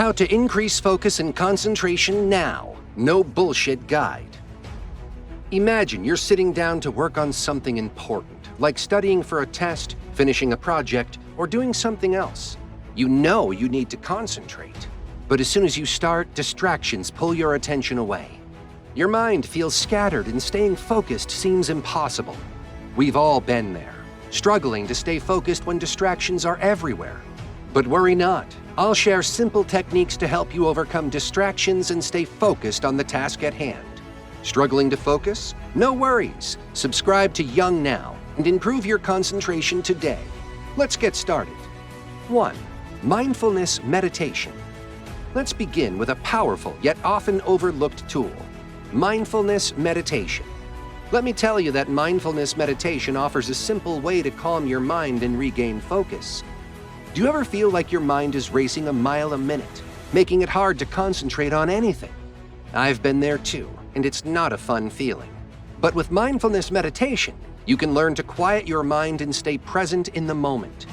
How to increase focus and concentration now. No bullshit guide. Imagine you're sitting down to work on something important, like studying for a test, finishing a project, or doing something else. You know you need to concentrate. But as soon as you start, distractions pull your attention away. Your mind feels scattered and staying focused seems impossible. We've all been there, struggling to stay focused when distractions are everywhere. But worry not. I'll share simple techniques to help you overcome distractions and stay focused on the task at hand. Struggling to focus? No worries. Subscribe to YoungNow and improve your concentration today. Let's get started. 1. Mindfulness meditation. Let's begin with a powerful yet often overlooked tool, mindfulness meditation. Let me tell you that mindfulness meditation offers a simple way to calm your mind and regain focus. Do you ever feel like your mind is racing a mile a minute, making it hard to concentrate on anything? I've been there too, and it's not a fun feeling. But with mindfulness meditation, you can learn to quiet your mind and stay present in the moment.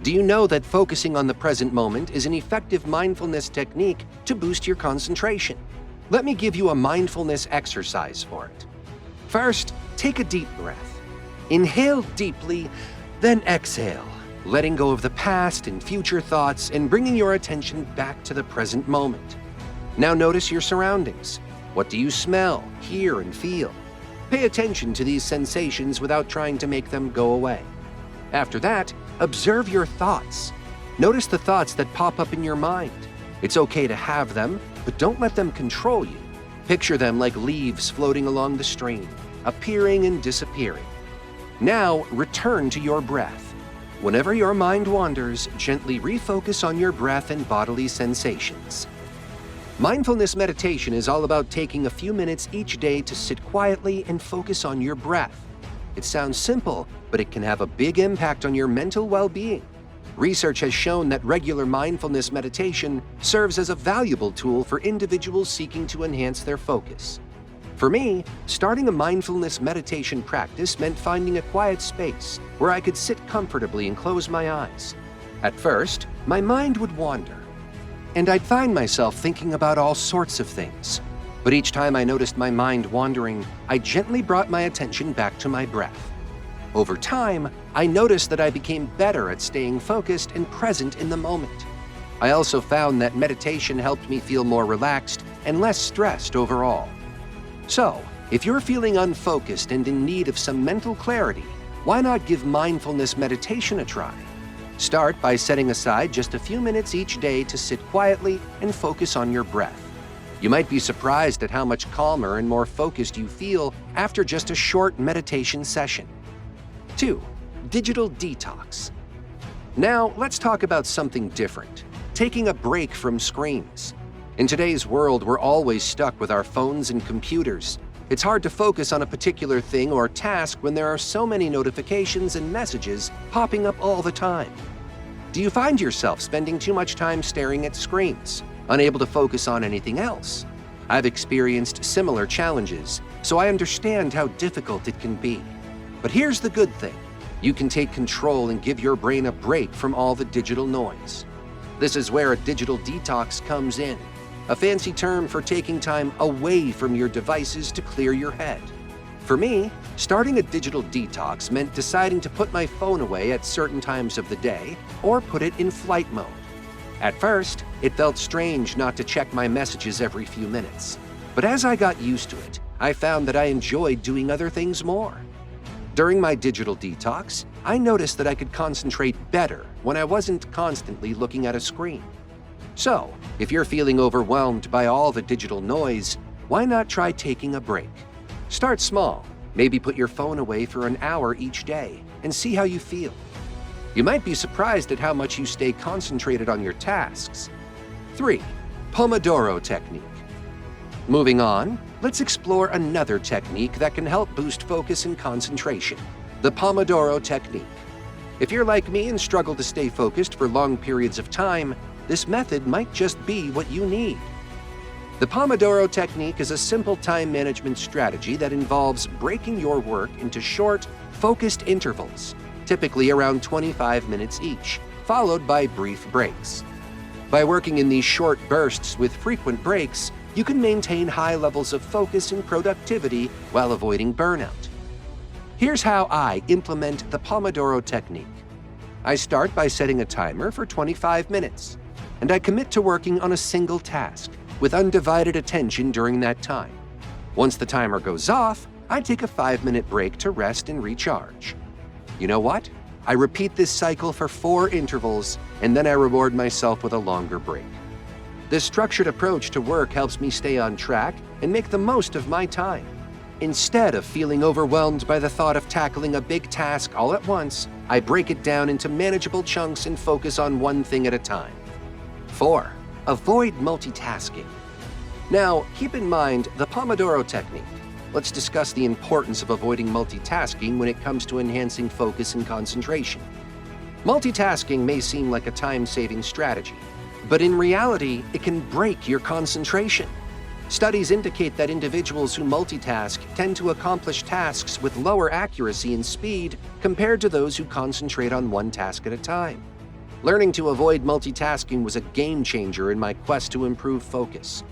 Do you know that focusing on the present moment is an effective mindfulness technique to boost your concentration? Let me give you a mindfulness exercise for it. First, take a deep breath. Inhale deeply, then exhale, letting go of the past and future thoughts and bringing your attention back to the present moment. Now notice your surroundings. What do you smell, hear, and feel? Pay attention to these sensations without trying to make them go away. After that, observe your thoughts. Notice the thoughts that pop up in your mind. It's okay to have them, but don't let them control you. Picture them like leaves floating along the stream, appearing and disappearing. Now, return to your breath. Whenever your mind wanders, gently refocus on your breath and bodily sensations. Mindfulness meditation is all about taking a few minutes each day to sit quietly and focus on your breath. It sounds simple, but it can have a big impact on your mental well-being. Research has shown that regular mindfulness meditation serves as a valuable tool for individuals seeking to enhance their focus. For me, starting a mindfulness meditation practice meant finding a quiet space where I could sit comfortably and close my eyes. At first, my mind would wander, and I'd find myself thinking about all sorts of things. But each time I noticed my mind wandering, I gently brought my attention back to my breath. Over time, I noticed that I became better at staying focused and present in the moment. I also found that meditation helped me feel more relaxed and less stressed overall. So, if you're feeling unfocused and in need of some mental clarity, why not give mindfulness meditation a try? Start by setting aside just a few minutes each day to sit quietly and focus on your breath. You might be surprised at how much calmer and more focused you feel after just a short meditation session. 2. Digital detox. Now, let's talk about something different, taking a break from screens. In today's world, we're always stuck with our phones and computers. It's hard to focus on a particular thing or task when there are so many notifications and messages popping up all the time. Do you find yourself spending too much time staring at screens, unable to focus on anything else? I've experienced similar challenges, so I understand how difficult it can be. But here's the good thing. You can take control and give your brain a break from all the digital noise. This is where a digital detox comes in, a fancy term for taking time away from your devices to clear your head. For me, starting a digital detox meant deciding to put my phone away at certain times of the day or put it in flight mode. At first, it felt strange not to check my messages every few minutes. But as I got used to it, I found that I enjoyed doing other things more. During my digital detox, I noticed that I could concentrate better when I wasn't constantly looking at a screen. So, if you're feeling overwhelmed by all the digital noise, why not try taking a break? Start small. Maybe put your phone away for an hour each day and see how you feel. You might be surprised at how much you stay concentrated on your tasks. 3. Pomodoro technique. Moving on, let's explore another technique that can help boost focus and concentration, the Pomodoro technique. If you're like me and struggle to stay focused for long periods of time, this method might just be what you need. The Pomodoro technique is a simple time management strategy that involves breaking your work into short, focused intervals, typically around 25 minutes each, followed by brief breaks. By working in these short bursts with frequent breaks, you can maintain high levels of focus and productivity while avoiding burnout. Here's how I implement the Pomodoro technique. I start by setting a timer for 25 minutes, and I commit to working on a single task with undivided attention during that time. Once the timer goes off, I take a 5-minute break to rest and recharge. You know what? I repeat this cycle for 4 intervals, and then I reward myself with a longer break. This structured approach to work helps me stay on track and make the most of my time. Instead of feeling overwhelmed by the thought of tackling a big task all at once, I break it down into manageable chunks and focus on one thing at a time. 4. Avoid multitasking. Now, keep in mind the Pomodoro technique. Let's discuss the importance of avoiding multitasking when it comes to enhancing focus and concentration. Multitasking may seem like a time-saving strategy, but in reality, it can break your concentration. Studies indicate that individuals who multitask tend to accomplish tasks with lower accuracy and speed compared to those who concentrate on one task at a time. Learning to avoid multitasking was a game changer in my quest to improve focus.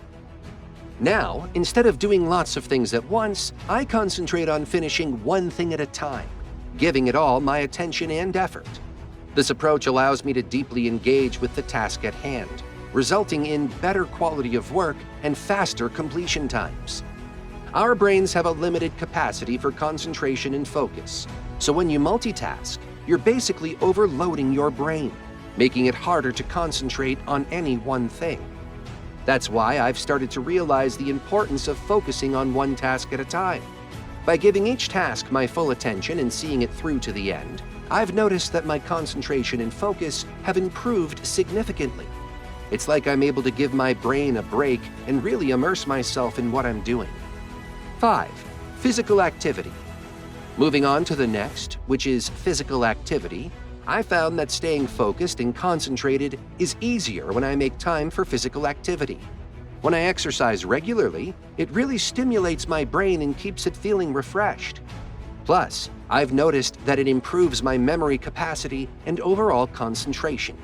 Now, instead of doing lots of things at once, I concentrate on finishing one thing at a time, giving it all my attention and effort. This approach allows me to deeply engage with the task at hand, resulting in better quality of work and faster completion times. Our brains have a limited capacity for concentration and focus, so when you multitask, you're basically overloading your brain, making it harder to concentrate on any one thing. That's why I've started to realize the importance of focusing on one task at a time. By giving each task my full attention and seeing it through to the end, I've noticed that my concentration and focus have improved significantly. It's like I'm able to give my brain a break and really immerse myself in what I'm doing. 5. Physical activity. Moving on to the next, which is physical activity, I found that staying focused and concentrated is easier when I make time for physical activity. When I exercise regularly, it really stimulates my brain and keeps it feeling refreshed. Plus, I've noticed that it improves my memory capacity and overall concentration.